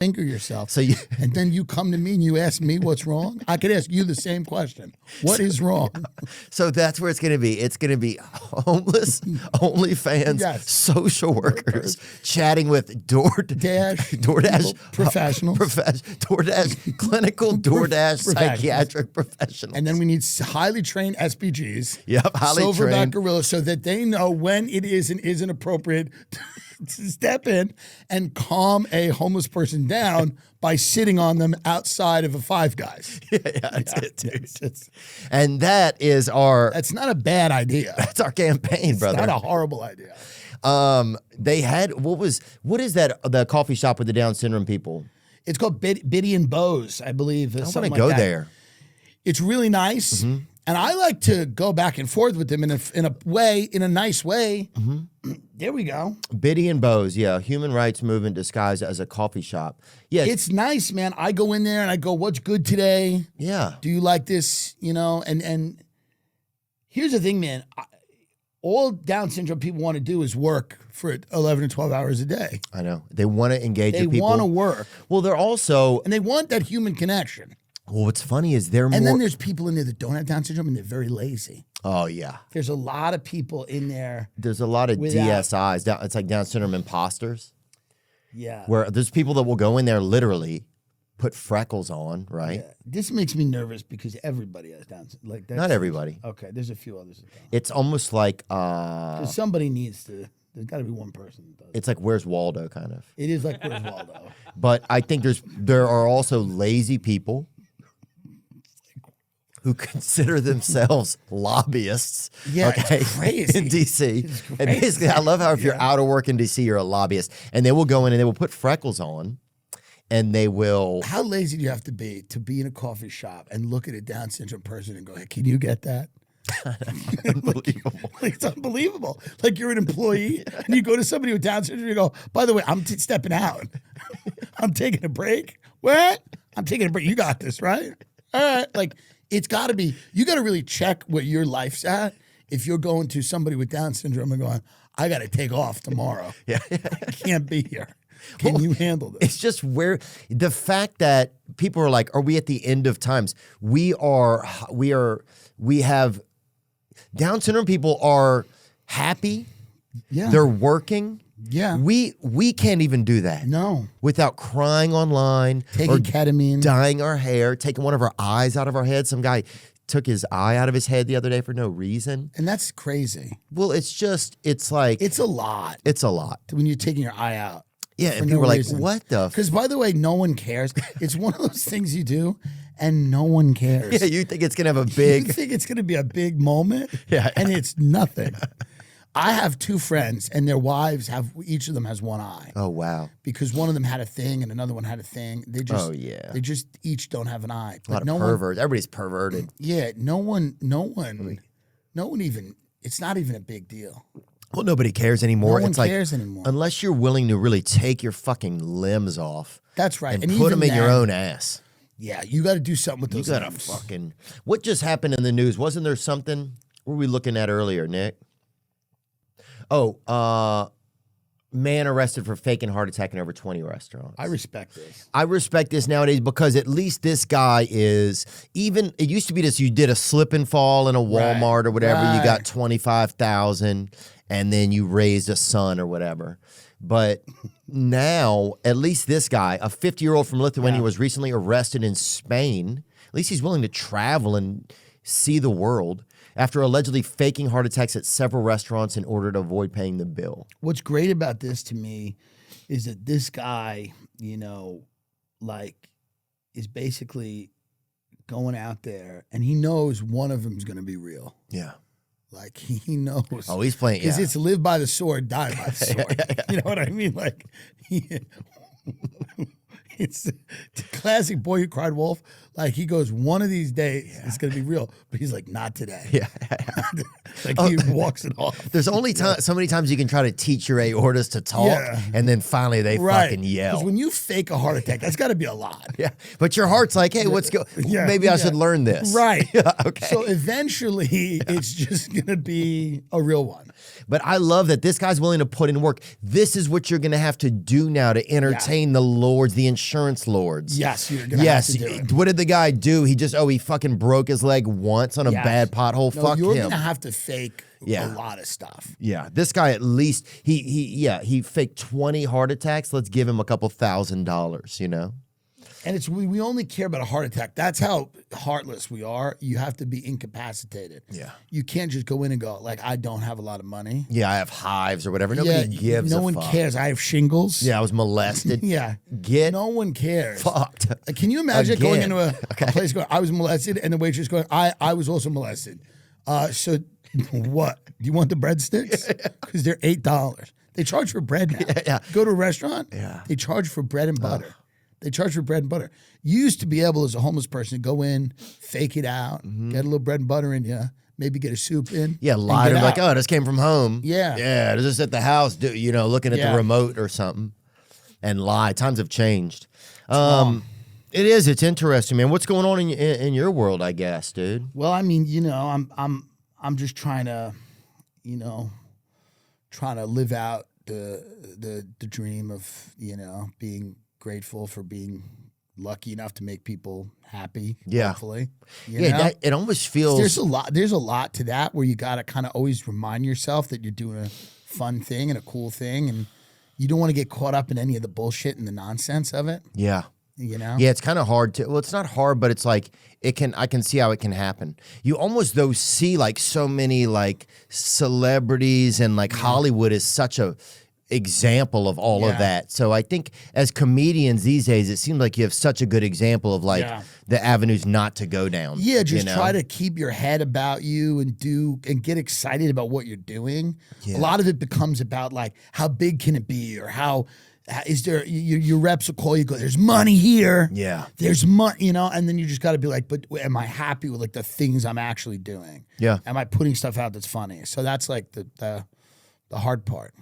finger yourself. So you, and then you come to me and you ask me what's wrong. I could ask you the same question. What is wrong? so that's where it's going to be. It's going to be homeless, OnlyFans, Yes. social workers chatting with DoorDash professionals, DoorDash clinical, DoorDash psychiatric professionals, and then we need highly trained SPGs. Yep, highly Silverback trained gorillas, so that they know when it is and isn't appropriate to step in and calm a homeless person down by sitting on them outside of a Five Guys. That's it, dude. And that is our... That's not a bad idea. That's our campaign, brother. It's not a horrible idea. They had... What is that, the coffee shop with the Down syndrome people? It's called Biddy and Bose, I believe. I want to go there. It's really nice. Mm-hmm. And I like to go back and forth with them in a nice way. Mm-hmm. There we go. Biddy and Bose, yeah, human rights movement disguised as a coffee shop. Yeah, it's nice, man. I go in there and I go, "What's good today? Yeah, do you like this?" You know, and here's the thing, man. All Down syndrome people want to do is work for 11 or 12 hours a day. I know they want to engage with people. They want to work. Well, they're also and they want that human connection. Well, what's funny is they're and then there's people in there that don't have Down syndrome and they're very lazy. Oh, yeah. There's a lot of people in there. There's a lot of DSIs. It's like Down syndrome imposters. Yeah. Where there's people that will go in there literally put freckles on, right? Yeah. This makes me nervous because everybody has Down syndrome. Like not everybody. Okay, there's a few others that don't. It's almost like somebody needs to. There's got to be one person that does. It's like Where's Waldo kind of. It is like Where's Waldo. But I think there are also lazy people who consider themselves lobbyists. Yeah, okay, it's crazy. In D.C. And basically, I love how if you're out of work in D.C., you're a lobbyist. And they will go in and they will put freckles on and they will... How lazy do you have to be in a coffee shop and look at a Down syndrome person and go, "Hey, can you get that?" Unbelievable. Like, it's unbelievable. Like you're an employee and you go to somebody with Down syndrome and you go, "By the way, I'm stepping out. I'm taking a break." What? I'm taking a break. You got this, right? All right. Like... It's got to be, you got to really check where your life's at if you're going to somebody with Down syndrome and going, "I got to take off tomorrow. Yeah. I can't be here. Can you handle this?" It's just where the fact that people are like, are we at the end of times? We have Down syndrome people are happy. Yeah. They're working. Yeah. We can't even do that. No. Without crying online. Taking ketamine. Dyeing our hair. Taking one of our eyes out of our head. Some guy took his eye out of his head the other day for no reason. And that's crazy. Well, it's like. It's a lot. It's a lot. When you're taking your eye out. Yeah, and people are like, what the? Because, by the way, no one cares. It's one of those things you do, and no one cares. Yeah, you think it's going to have a big. You think it's going to be a big moment. Yeah. And it's nothing. I have two friends, and their wives each of them has one eye. Oh, wow. Because one of them had a thing, and another one had a thing. They just, they just each don't have an eye. But a lot of perverts. Everybody's perverted. Yeah, no one even, it's not even a big deal. Well, nobody cares anymore. No one cares anymore. Unless you're willing to really take your fucking limbs off. That's right. And put them in your own ass. Yeah, you got to do something with those limbs. You got to fucking... What just happened in the news? Wasn't there something... What were we looking at earlier, Nick? Oh, man arrested for faking heart attack in over 20 restaurants. I respect this. I respect this nowadays because at least this guy is even. It used to be this: you did a slip and fall in a Walmart or whatever, you got 25,000, and then you raised a son or whatever. But now, at least this guy, a 50-year-old from Lithuania, was recently arrested in Spain. At least he's willing to travel and see the world after allegedly faking heart attacks at several restaurants in order to avoid paying the bill. What's great about this to me is that this guy, you know, like, is basically going out there and he knows one of them is going to be real. Yeah. Like, he knows. Oh, he's playing, because it's live by the sword, die by the sword. You know what I mean? Like, it's classic Boy Who Cried Wolf. Like he goes, one of these days it's gonna be real, but he's like, not today. Yeah. Like he walks it off. There's only so many times you can try to teach your aortas to talk, and then finally they fucking yell. Because when you fake a heart attack, that's got to be a lot. Yeah, but your heart's like, hey, maybe I should learn this. Right. Okay. So eventually, it's just gonna be a real one. But I love that this guy's willing to put in work. This is what you're going to have to do now to entertain the lords, the insurance lords. Yes, you're going to have to do it. What did the guy do? He just, he fucking broke his leg once on a bad pothole. No, Fuck you're him. You're going to have to fake a lot of stuff. Yeah, this guy at least, he faked 20 heart attacks. Let's give him a couple $1,000, you know? And it's we only care about a heart attack. That's how heartless we are. You have to be incapacitated. Yeah. You can't just go in and go, like, I don't have a lot of money. Yeah, I have hives or whatever. Nobody gives a fuck. No one cares. I have shingles. Yeah, I was molested. No one cares. Fucked. Can you imagine going into a place going, I was molested, and the waitress going, I was also molested. So what? Do you want the breadsticks? Because they're $8. They charge for bread now. Go to a restaurant, they charge for bread and butter. They charge for bread and butter. You used to be able, as a homeless person, to go in, fake it out, get a little bread and butter in you, maybe get a soup in. Yeah, lie to them like, oh, this came from home. Yeah. Yeah, this is at the house, looking at the remote or something. And lie. Times have changed. It is. It's interesting, man. What's going on in your world, I guess, dude? Well, I mean, I'm just trying to, live out the dream of, being grateful for being lucky enough to make people happy. Hopefully, it almost feels there's a lot to that where you got to kind of always remind yourself that you're doing a fun thing and a cool thing, and you don't want to get caught up in any of the bullshit and the nonsense of it. Yeah, it's kind of hard to. Well, it's not hard, but it's like I can see how it can happen. You almost though see like so many like celebrities and like Hollywood is such a example of all of that. So I think as comedians these days, it seems like you have such a good example of like the avenues not to go down. Yeah, just try to keep your head about you and get excited about what you're doing. A lot of it becomes about like how big can it be, or how is there your reps will call you, go, there's money here. Yeah. There's money, and then you just got to be like, but am I happy with like the things I'm actually doing? Yeah. Am I putting stuff out that's funny? So that's like the hard part.